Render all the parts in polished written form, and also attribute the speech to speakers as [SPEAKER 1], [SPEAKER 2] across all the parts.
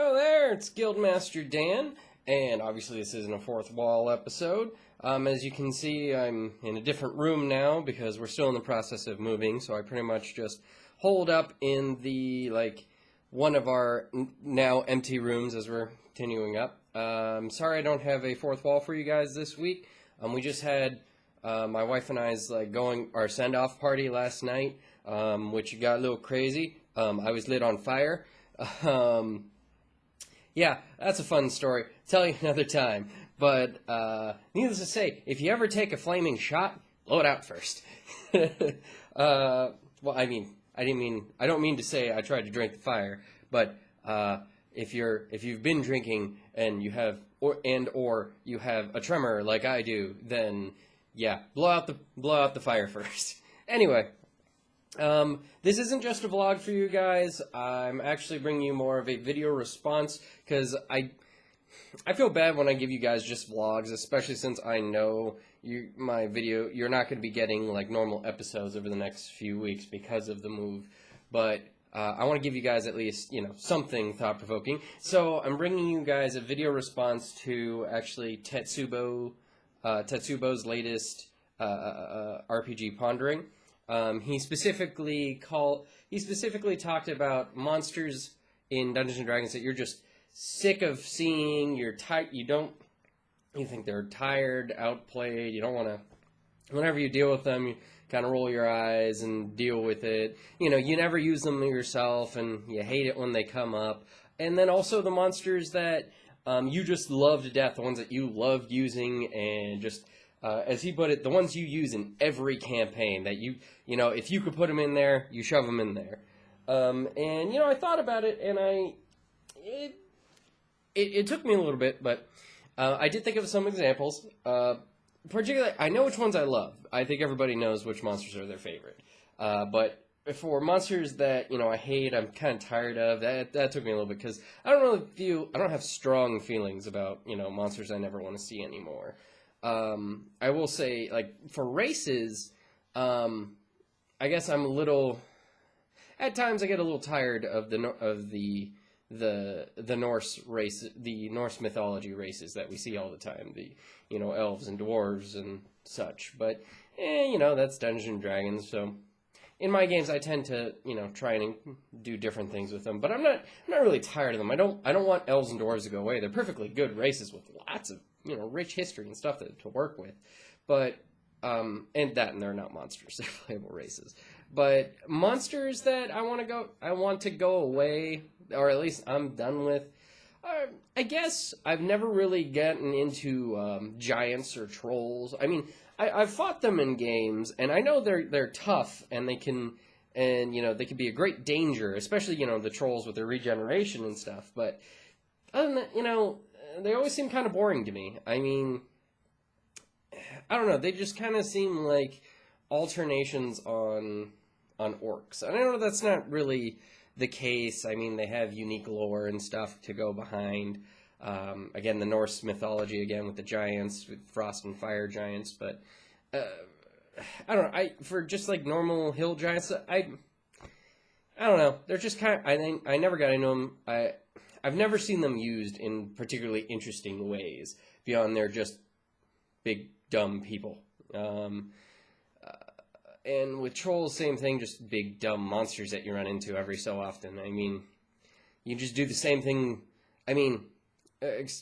[SPEAKER 1] Oh there, it's Guildmaster Dan, and obviously this isn't a fourth wall episode. As you can see, I'm in a different room now because we're still in the process of moving, so I pretty much just holed up in the, one of our now empty rooms as we're continuing up. Sorry I don't have a fourth wall for you guys this week. We just had my wife and I's our send-off party last night, which got a little crazy. I was lit on fire. Yeah, that's a fun story. Tell you another time. But needless to say, if you ever take a flaming shot, blow it out first. Well, I don't mean to say I tried to drink the fire, but if you've been drinking and you have or you have a tremor like I do, then yeah, blow out the fire first. Anyway. This isn't just a vlog for you guys. I'm actually bringing you more of a video response because I feel bad when I give you guys just vlogs, especially since I know you're not going to be getting like normal episodes over the next few weeks because of the move. But I want to give you guys at least, something thought-provoking. So I'm bringing you guys a video response to actually Tetsubo's latest RPG Pondering. He specifically talked about monsters in Dungeons and Dragons that you're just sick of seeing. You think they're tired, outplayed. You don't want to. Whenever you deal with them, you kind of roll your eyes and deal with it. You never use them yourself, and you hate it when they come up. And then also the monsters that you just love to death, the ones that you loved using, and just. As he put it, the ones you use in every campaign that if you could put them in there, you shove them in there. And I thought about it, and it took me a little bit, but I did think of some examples. Particularly, I know which ones I love. I think everybody knows which monsters are their favorite. But for monsters that I hate, I'm kind of tired of. That took me a little bit because I don't have strong feelings about monsters I never want to see anymore. I will say, for races, I guess I'm a little. At times, I get a little tired of the Norse race, the Norse mythology races that we see all the time. The elves and dwarves and such. But that's Dungeons and Dragons. So in my games, I tend to try and do different things with them. But I'm not really tired of them. I don't want elves and dwarves to go away. They're perfectly good races with lots of rich history and stuff to work with, but and they're not monsters; they're playable races. But monsters that I want to go away, or at least I'm done with. I guess I've never really gotten into giants or trolls. I've fought them in games, and I know they're tough, and they can be a great danger, especially the trolls with their regeneration and stuff. But other than that, they always seem kind of boring to me. I don't know. They just kind of seem like alternations on orcs. And I know that's not really the case. They have unique lore and stuff to go behind. Again, the Norse mythology, again, with the giants, with frost and fire giants. But, I don't know. For just, normal hill giants, I don't know. They're just kind of... I never got into them. I've never seen them used in particularly interesting ways beyond they're just big, dumb people. And with trolls, same thing, just big, dumb monsters that you run into every so often. You just do the same thing.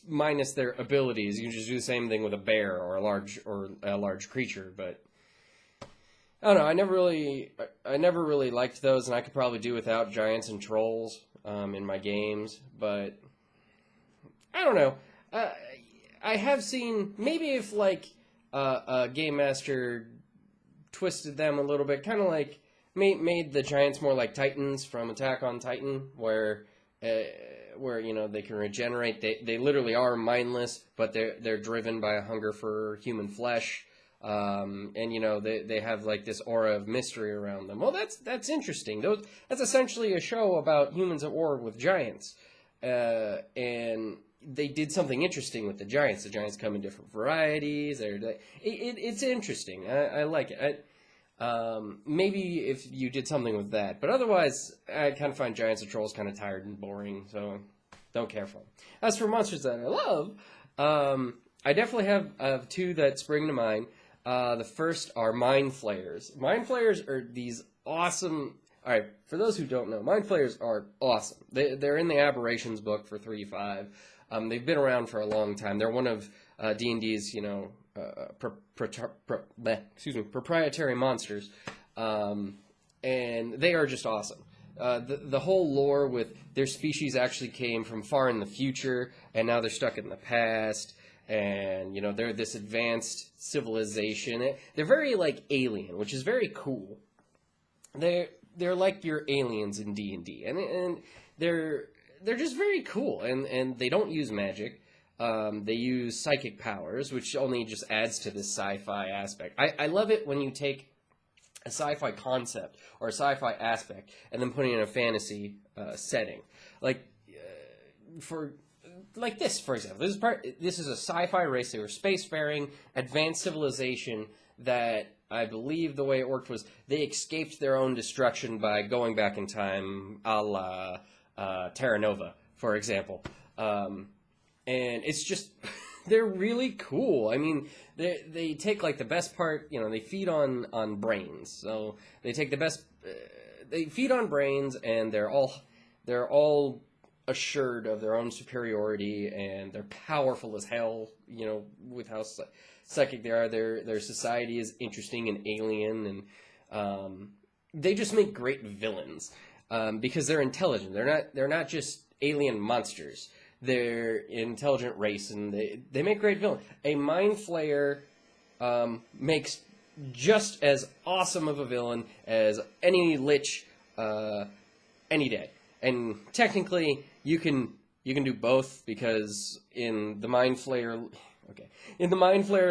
[SPEAKER 1] Minus their abilities, you just do the same thing with a bear or a large creature. But I don't know. I never really liked those, and I could probably do without giants and trolls. In my games, but I don't know. I have seen maybe if a game master twisted them a little bit, kind of made the giants more like Titans from Attack on Titan, where they can regenerate. They literally are mindless, but they're driven by a hunger for human flesh. And they have this aura of mystery around them. Well, that's interesting. That's essentially a show about humans at war with giants, and they did something interesting with the giants. The giants come in different varieties. It's interesting. I like it. Maybe if you did something with that, but otherwise, I kind of find giants and trolls kind of tired and boring. So Don't care for them. As for monsters that I love, I definitely have two that spring to mind. The first are Mind Flayers. Mind Flayers are these awesome. All right, for those who don't know, Mind Flayers are awesome. They're in the Aberrations book for 3.5. They've been around for a long time. They're one of D&D's, proprietary monsters, and they are just awesome. The whole lore with their species actually came from far in the future, and now they're stuck in the past, and they're this advanced civilization. They're very like alien, which is very cool. They're like your aliens in D&D, and they're just very cool, and they don't use magic. They use psychic powers, which only just adds to this sci-fi aspect. I love it when you take a sci-fi concept or a sci-fi aspect and then put it in a fantasy setting. For this, for example. This is a sci-fi race. They were spacefaring, advanced civilization that I believe the way it worked was they escaped their own destruction by going back in time, a la Terra Nova, for example. And it's just, they're really cool. I mean, they take like the best part, they feed on brains. So they take the best, they feed on brains, and they're all assured of their own superiority, and they're powerful as hell, with how psychic they are. Their society is interesting and alien, and they just make great villains because they're intelligent. They're not just alien monsters. They're an intelligent race, and they make great villains. A Mind Flayer makes just as awesome of a villain as any Lich any day. And technically, you can do both, because in the Mind Flayer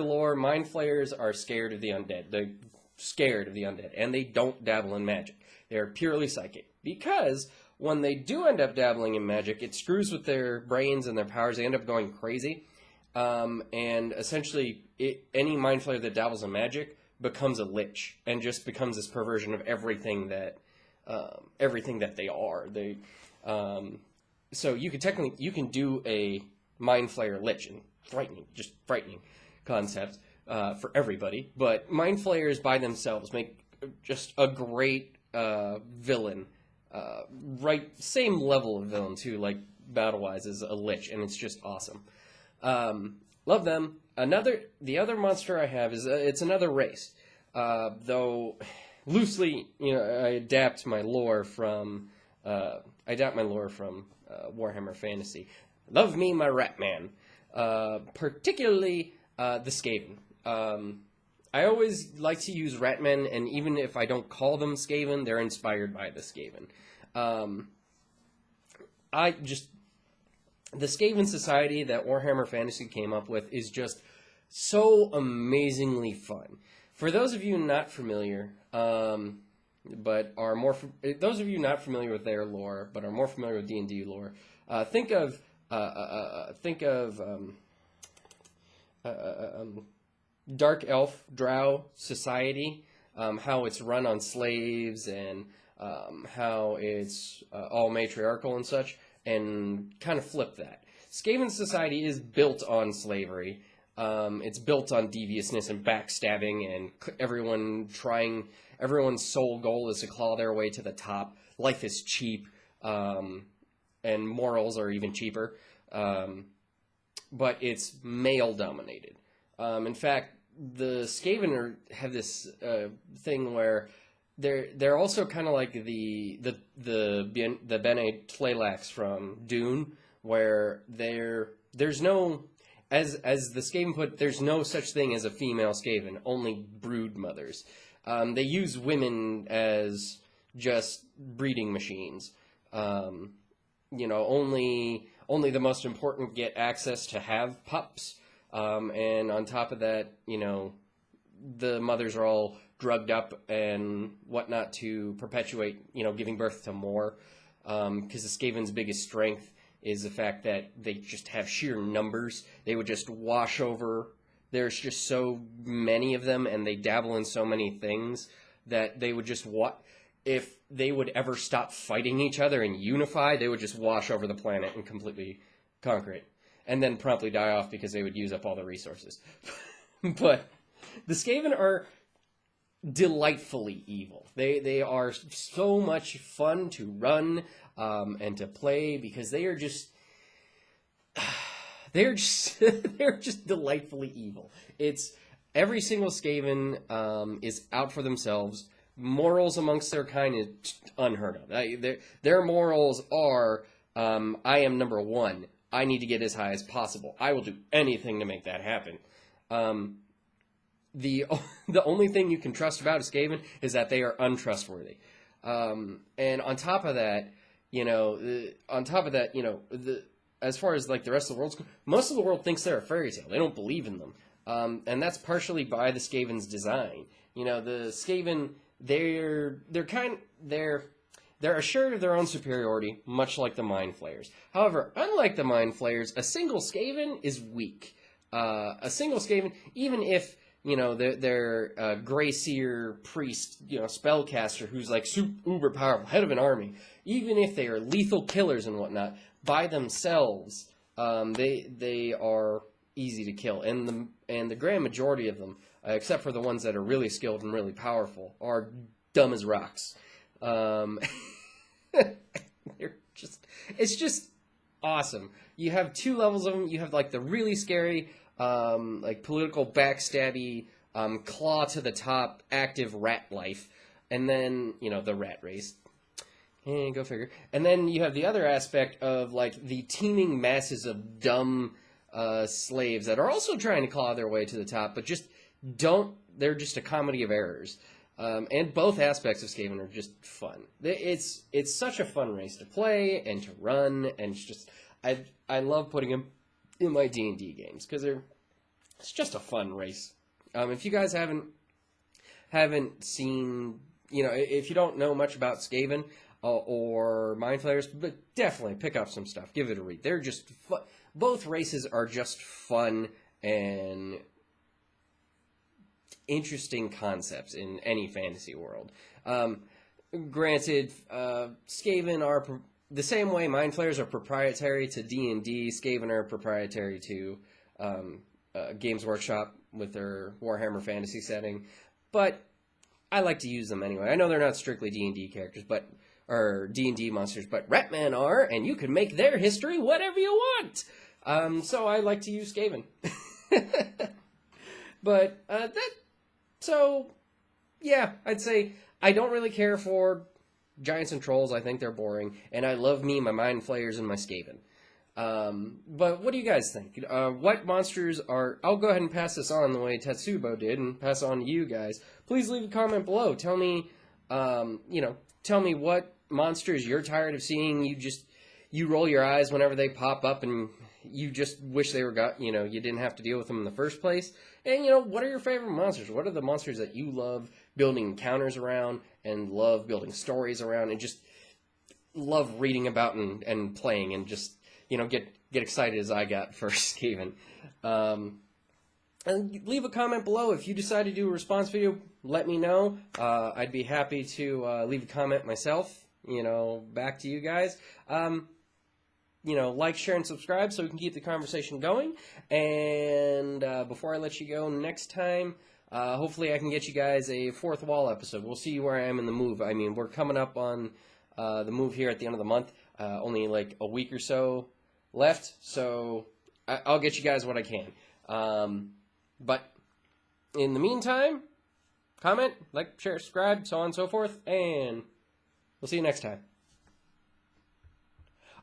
[SPEAKER 1] lore, Mind Flayers are scared of the undead. They're scared of the undead, and they don't dabble in magic. They're purely psychic, because when they do end up dabbling in magic, it screws with their brains and their powers. They end up going crazy, and essentially, any Mind Flayer that dabbles in magic becomes a Lich, and just becomes this perversion of everything that they are. So you can do a Mind Flayer Lich, and frightening concept for everybody. But Mind Flayers by themselves make just a great villain. Same level of villain too, like battle-wise, as a Lich, and it's just awesome. Love them. The other monster I have is it's another race, though loosely, I adapt my lore from Warhammer Fantasy. Love me my Ratman, particularly the Skaven. I always like to use Ratmen, and even if I don't call them Skaven, they're inspired by the Skaven. The Skaven society that Warhammer Fantasy came up with is just so amazingly fun. For those of you not familiar, those of you not familiar with their lore, but are more familiar with D&D lore, think of Dark Elf Drow society, how it's run on slaves, and how it's all matriarchal and such, and kind of flip that. Skaven society is built on slavery. It's built on deviousness and backstabbing, and everyone's sole goal is to claw their way to the top. Life is cheap, and morals are even cheaper. But it's male-dominated. In fact, the Skaven have this thing where they're also kind of like the Bene Tleilax from Dune, where there's no, as the Skaven put, there's no such thing as a female Skaven, only brood mothers. They use women as just breeding machines. Only the most important get access to have pups. And on top of that, the mothers are all drugged up and whatnot to perpetuate, giving birth to more. Because the Skaven's biggest strength is the fact that they just have sheer numbers. They would just wash over. There's just so many of them, and they dabble in so many things that they would just if they would ever stop fighting each other and unify, they would just wash over the planet and completely conquer it, and then promptly die off because they would use up all the resources. But the Skaven are delightfully evil. They are so much fun to run and to play because they are just they're just delightfully evil. It's every single Skaven is out for themselves. Morals amongst their kind is unheard of. Their morals are I am number one. I need to get as high as possible. I will do anything to make that happen. The only thing you can trust about a Skaven is that they are untrustworthy. And on top of that, as far as like the rest of the world, most of the world thinks they're a fairy tale. They don't believe in them. And that's partially by the Skaven's design. The Skaven, they're assured of their own superiority, much like the Mind Flayers. However, unlike the Mind Flayers, a single Skaven is weak. A single Skaven, even if their Grey Seer priest, spellcaster, who's like super uber powerful, head of an army, even if they are lethal killers and whatnot, by themselves, they are easy to kill, and the grand majority of them, except for the ones that are really skilled and really powerful, are dumb as rocks. It's just awesome. You have two levels of them. You have like the really scary, like political backstabby, claw to the top, active rat life, and then the rat race. Go figure. And then you have the other aspect of like the teeming masses of dumb slaves that are also trying to claw their way to the top, but just don't. They're just a comedy of errors. And both aspects of Skaven are just fun. It's such a fun race to play and to run, and it's just I love putting them in my D&D games because it's just a fun race. If you guys haven't seen, if you don't know much about Skaven or Mind Flayers, but definitely pick up some stuff. Give it a read. They're just fun. Both races are just fun and interesting concepts in any fantasy world. Granted, Skaven are the same way Mind Flayers are proprietary to D&D. Skaven are proprietary to Games Workshop with their Warhammer Fantasy setting, but I like to use them anyway. I know they're not strictly D&D characters, or D&D monsters, but Ratman are, and you can make their history whatever you want. So I like to use Skaven. But so, yeah, I'd say I don't really care for giants and trolls. I think they're boring. And I love my Mind Flayers and my Skaven. But what do you guys think? What monsters are... I'll go ahead and pass this on the way Tetsubo did and pass it on to you guys. Please leave a comment below. Tell me, tell me what monsters you're tired of seeing. You roll your eyes whenever they pop up and you just wish they were you didn't have to deal with them in the first place. And, what are your favorite monsters? What are the monsters that you love building encounters around and love building stories around and just love reading about and playing and just, get excited as I got for Skaven. And leave a comment below. If you decide to do a response video, let me know. I'd be happy to leave a comment myself, back to you guys. Like, share, and subscribe so we can keep the conversation going. And before I let you go next time, hopefully I can get you guys a Fourth Wall episode. We'll see where I am in the move. I mean, we're coming up on the move here at the end of the month. Only like a week or so left, so I'll get you guys what I can. But in the meantime, comment, like, share, subscribe, so on and so forth, and we'll see you next time.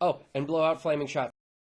[SPEAKER 1] Oh, and blow out flaming shot.